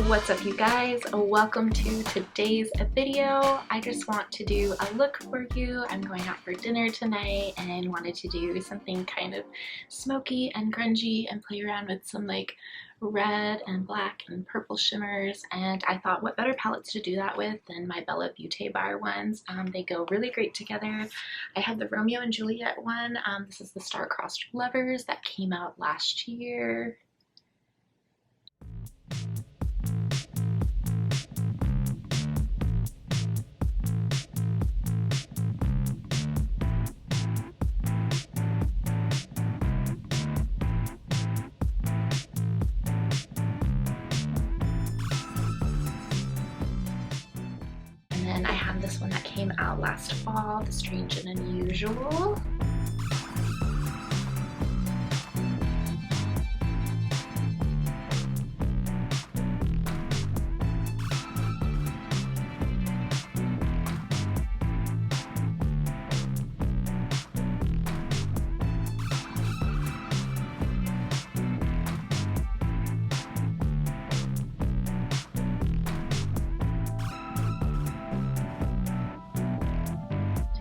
What's up, you guys? Welcome to today's video. I just want to do a look for you. I'm going out for dinner tonight and wanted to do something kind of smoky and grungy and play around with some like red and black and purple shimmers, and I thought what better palettes to do that with than my BellaBeaute Bar ones. They go really great together. I have the Romeo and Juliet one. This is the Star-Crossed Lovers that came out last year. And I have this one that came out last fall, the Strange and Unusual.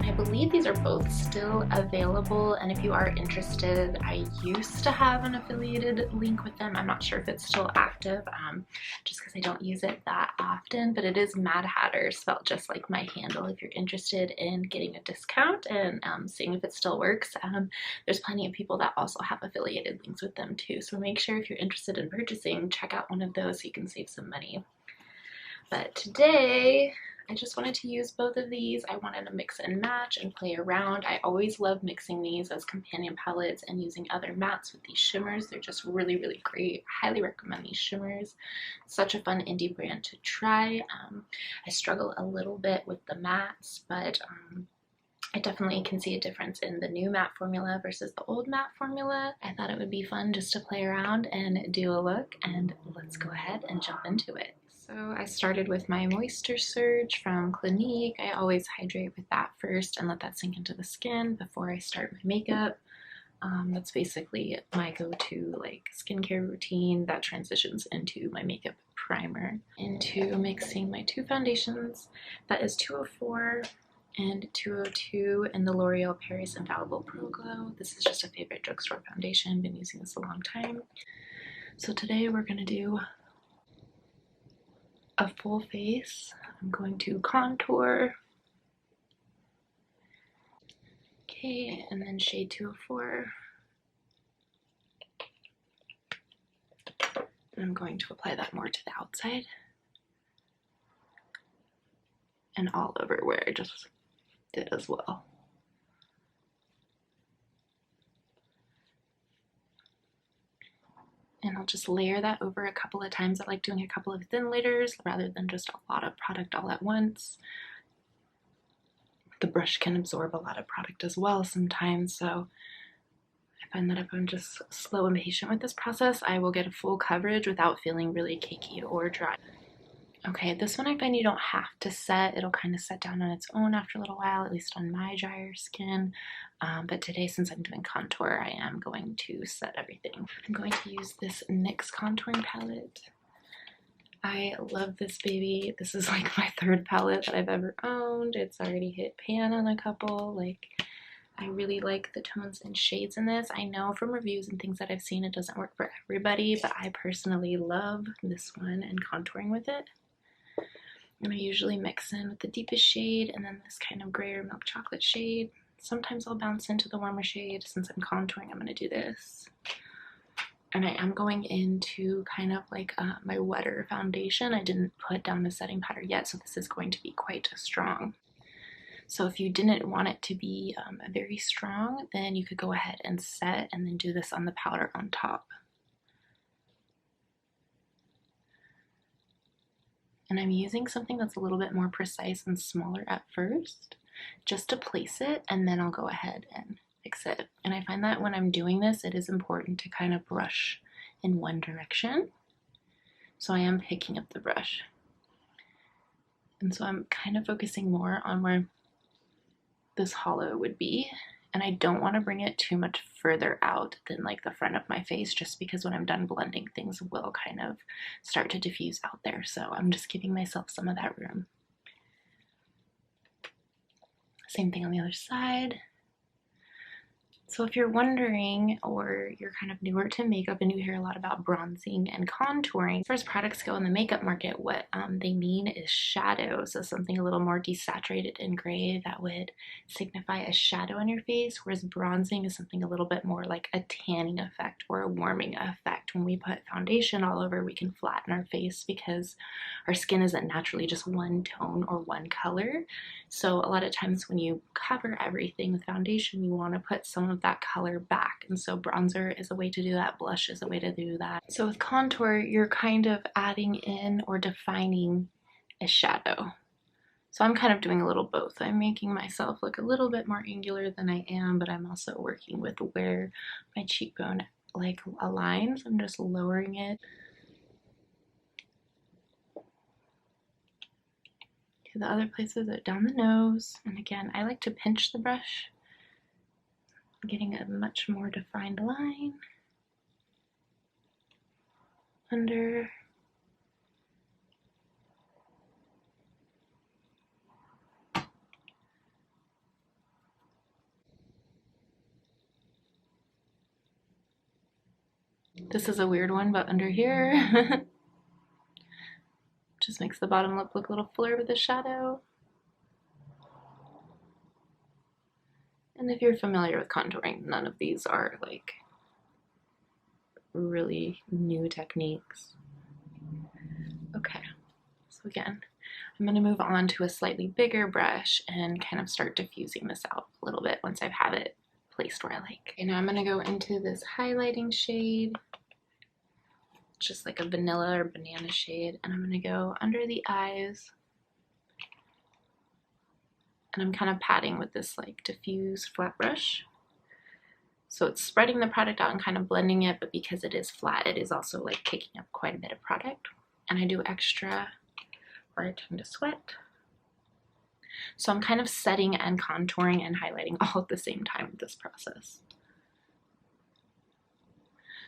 I believe these are both still available, and if you are interested, I used to have an affiliated link with them. I'm not sure if it's still active, just because I don't use it that often, but it is Mad Hatter, spelled just like my handle, if you're interested in getting a discount and seeing if it still works. There's plenty of people that also have affiliated links with them too, so make sure if you're interested in purchasing, check out one of those so you can save some money. But today, I just wanted to use both of these. I wanted to mix and match and play around. I always love mixing these as companion palettes and using other mattes with these shimmers. They're just really, really great. I highly recommend these shimmers. Such a fun indie brand to try. I struggle a little bit with the mattes, but I definitely can see a difference in the new matte formula versus the old matte formula. I thought it would be fun just to play around and do a look, and let's go ahead and jump into it. So I started with my Moisture Surge from Clinique. I always hydrate with that first and let that sink into the skin before I start my makeup. That's basically my go-to like skincare routine that transitions into my makeup primer. Into mixing my two foundations. That is 204 and 202 in the L'Oreal Paris Infallible Pro Glow. This is just a favorite drugstore foundation. Been using this a long time. So today we're gonna do a full face. I'm going to contour. Okay, and then shade 204. And I'm going to apply that more to the outside and all over where I just did as well. And I'll just layer that over a couple of times. I like doing a couple of thin layers rather than just a lot of product all at once. The brush can absorb a lot of product as well sometimes, so I find that if I'm just slow and patient with this process, I will get a full coverage without feeling really cakey or dry. Okay, this one I find you don't have to set. It'll kind of set down on its own after a little while, at least on my drier skin. But today, since I'm doing contour, I am going to set everything. I'm going to use this NYX contouring palette. I love this baby. This is like my third palette that I've ever owned. It's already hit pan on a couple. Like, I really like the tones and shades in this. I know from reviews and things that I've seen it doesn't work for everybody, but I personally love this one and contouring with it. And I usually mix in with the deepest shade and then this kind of grayer milk chocolate shade. Sometimes I'll bounce into the warmer shade. Since I'm contouring, I'm going to do this. And I am going into kind of like my wetter foundation. I didn't put down the setting powder yet, so this is going to be quite strong. So if you didn't want it to be very strong, then you could go ahead and set and then do this on the powder on top. And I'm using something that's a little bit more precise and smaller at first, just to place it, and then I'll go ahead and fix it. And I find that when I'm doing this, it is important to kind of brush in one direction. So I am picking up the brush. And so I'm kind of focusing more on where this hollow would be And I don't want to bring it too much further out than like the front of my face, just because when I'm done blending, things will kind of start to diffuse out there. So I'm just giving myself some of that room. Same thing on the other side. So if you're wondering, or you're kind of newer to makeup and you hear a lot about bronzing and contouring, as far as products go in the makeup market, what they mean is shadow. So something a little more desaturated and gray that would signify a shadow on your face, whereas bronzing is something a little bit more like a tanning effect or a warming effect. When we put foundation all over, we can flatten our face because our skin isn't naturally just one tone or one color. So a lot of times when you cover everything with foundation, you want to put some of that color back, and so bronzer is a way to do that, blush is a way to do that. So with contour, you're kind of adding in or defining a shadow. So I'm kind of doing a little both. I'm making myself look a little bit more angular than I am, but I'm also working with where my cheekbone like aligns. I'm just lowering it. Okay, the other places are down the nose, and again, I like to pinch the brush, getting a much more defined line under. This is a weird one, but under here just makes the bottom lip look a little fuller with the shadow. And if you're familiar with contouring, none of these are like really new techniques. Okay, so again, I'm going to move on to a slightly bigger brush and kind of start diffusing this out a little bit once I've had it placed where I like. Okay, now I'm going to go into this highlighting shade, just like a vanilla or banana shade, and I'm going to go under the eyes. And I'm kind of patting with this like diffuse flat brush. So it's spreading the product out and kind of blending it, but because it is flat, it is also like kicking up quite a bit of product. And I do extra where I tend to sweat. So I'm kind of setting and contouring and highlighting all at the same time with this process.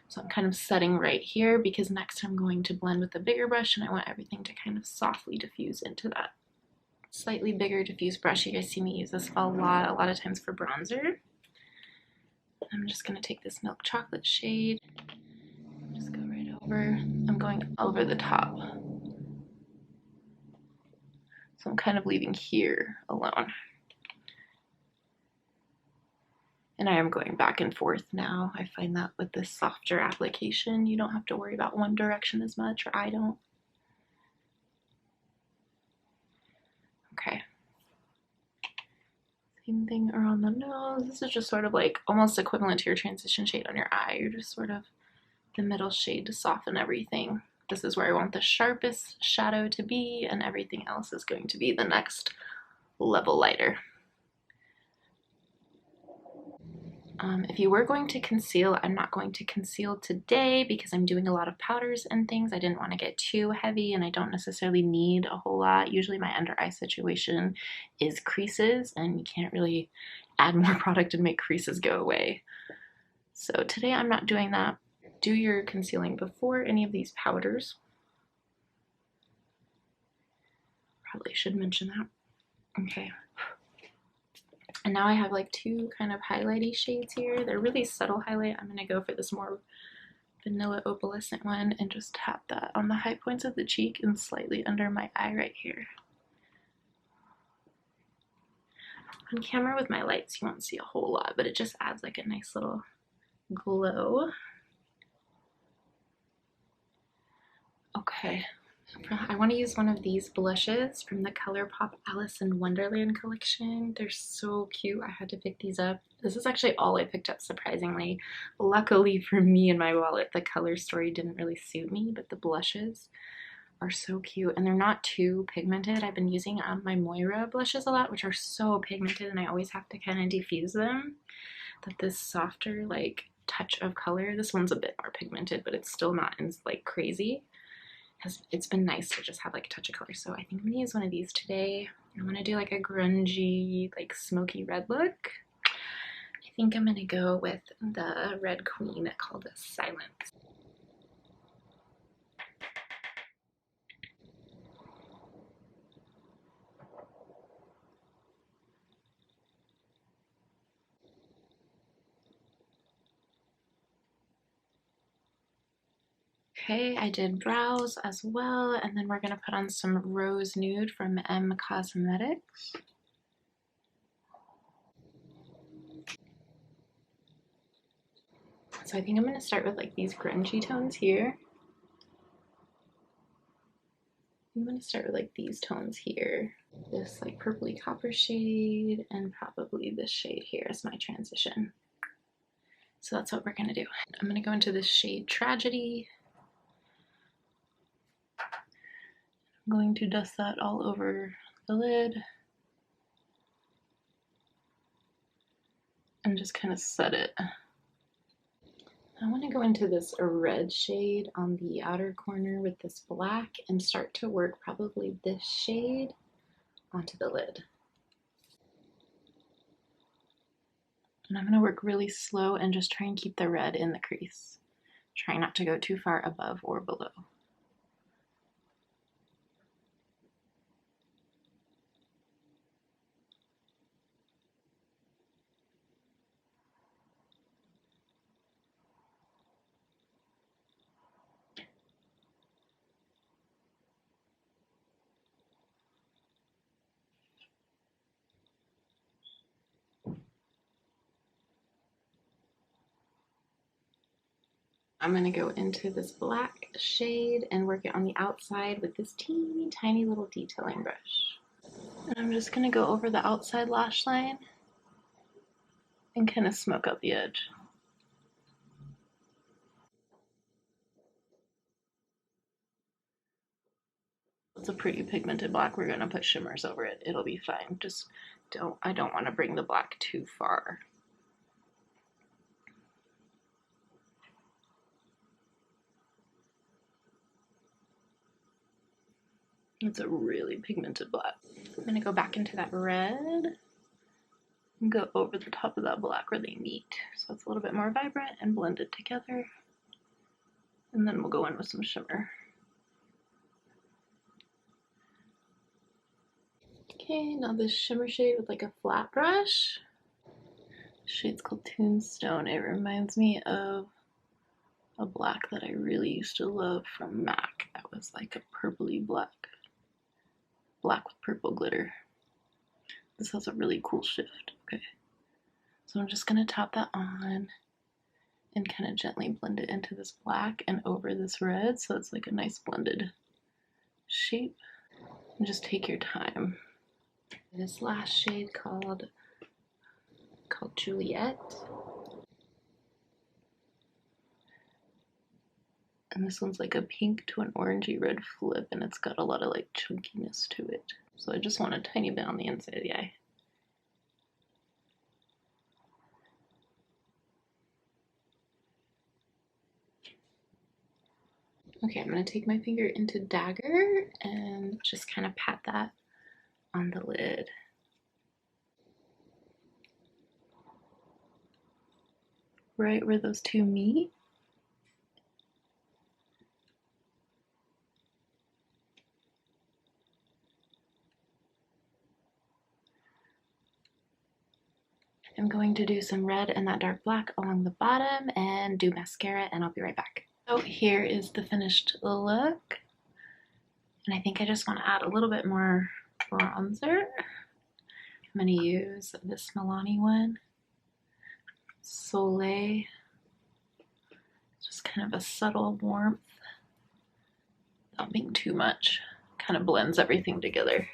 So I'm kind of setting right here because next I'm going to blend with the bigger brush, and I want everything to kind of softly diffuse into that slightly bigger diffuse brush. You guys see me use this a lot of times for bronzer. I'm just going to take this milk chocolate shade, just go right over. I'm going over the top. So I'm kind of leaving here alone. And I am going back and forth now. I find that with this softer application, you don't have to worry about one direction as much, or I don't. Okay. Same thing around the nose. This is just sort of like almost equivalent to your transition shade on your eye. You're just sort of the middle shade to soften everything. This is where I want the sharpest shadow to be, and everything else is going to be the next level lighter. If you were going to conceal, I'm not going to conceal today because I'm doing a lot of powders and things. I didn't want to get too heavy, and I don't necessarily need a whole lot. Usually my under eye situation is creases, and you can't really add more product and make creases go away. So today I'm not doing that. Do your concealing before any of these powders. Probably should mention that. Okay. And now I have like two kind of highlighty shades here. They're really subtle highlight. I'm going to go for this more vanilla opalescent one and just tap that on the high points of the cheek and slightly under my eye right here. On camera with my lights, you won't see a whole lot, but it just adds like a nice little glow. Okay. I want to use one of these blushes from the ColourPop Alice in Wonderland collection. They're so cute. I had to pick these up. This is actually all I picked up, surprisingly. Luckily for me and my wallet, the color story didn't really suit me, but the blushes are so cute, and they're not too pigmented. I've been using my Moira blushes a lot, which are so pigmented, and I always have to kind of diffuse them. But this softer like touch of color, this one's a bit more pigmented, but it's still not like crazy. It's been nice to just have like a touch of color. So I think I'm gonna use one of these today. I'm gonna do like a grungy, like smoky red look. think I'm gonna go with the Red Queen called Silence. Okay, I did brows as well, and then we're gonna put on some Rose Nude from M Cosmetics. So I think I'm gonna start with like these grungy tones here. I'm gonna start with like these tones here. This like purpley copper shade, and probably this shade here as my transition. So that's what we're gonna do. I'm gonna go into this shade Tragedy. I'm going to dust that all over the lid and just kind of set it. I want to go into this red shade on the outer corner with this black and start to work probably this shade onto the lid. And I'm going to work really slow and just try and keep the red in the crease. Try not to go too far above or below. I'm going to go into this black shade and work it on the outside with this teeny tiny little detailing brush. And I'm just going to go over the outside lash line and kind of smoke out the edge. It's a pretty pigmented black. We're going to put shimmers over it. It'll be fine. Just I don't want to bring the black too far. It's a really pigmented black. I'm going to go back into that red and go over the top of that black where they meet. So it's a little bit more vibrant and blended together. And then we'll go in with some shimmer. Okay, now this shimmer shade with like a flat brush. The shade's called Tombstone. It reminds me of a black that I really used to love from MAC. That was like a purpley black. Black with purple glitter. This has a really cool shift. Okay, so I'm just gonna tap that on and kind of gently blend it into this black and over this red, so it's like a nice blended shape. And just take your time. This last shade called Juliet. And this one's like a pink to an orangey red flip, and it's got a lot of like chunkiness to it. So I just want a tiny bit on the inside of the eye. Okay, I'm going to take my finger into Dagger and just kind of pat that on the lid. Right where those two meet. I'm going to do some red and that dark black along the bottom and do mascara, and I'll be right back. So here is the finished look. And I think I just want to add a little bit more bronzer. I'm going to use this Milani one, Soleil. Just kind of a subtle warmth, not being too much. Kind of blends everything together.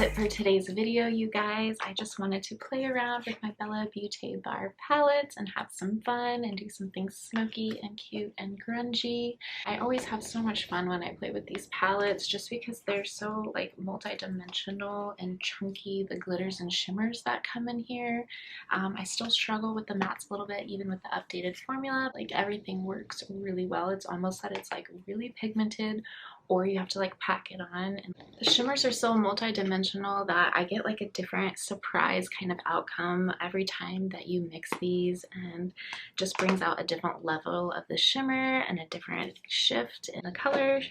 it for today's video, you guys. I just wanted to play around with my BellaBeaute Bar palettes and have some fun and do something smoky and cute and grungy. I always have so much fun when I play with these palettes just because they're so like multi-dimensional and chunky, the glitters and shimmers that come in here. I still struggle with the mattes a little bit even with the updated formula. Like everything works really well. It's almost that it's like really pigmented, or you have to like pack it on. And the shimmers are so multi-dimensional that I get like a different surprise kind of outcome every time that you mix these, and just brings out a different level of the shimmer and a different shift in the colors.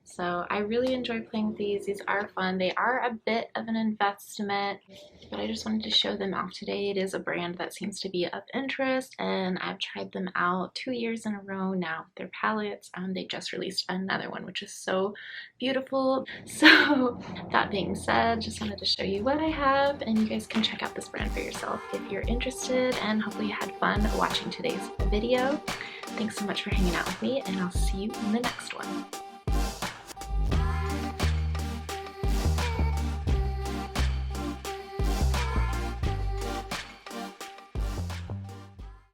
So I really enjoy playing with these. These are fun. They are a bit of an investment, but I just wanted to show them off today. It is a brand that seems to be of interest, and I've tried them out 2 years in a row now. Their palettes, they just released another one, which is so beautiful. So that being said, just wanted to show you what I have, and you guys can check out this brand for yourself if you're interested, and hopefully you had fun watching today's video. Thanks so much for hanging out with me, and I'll see you in the next one.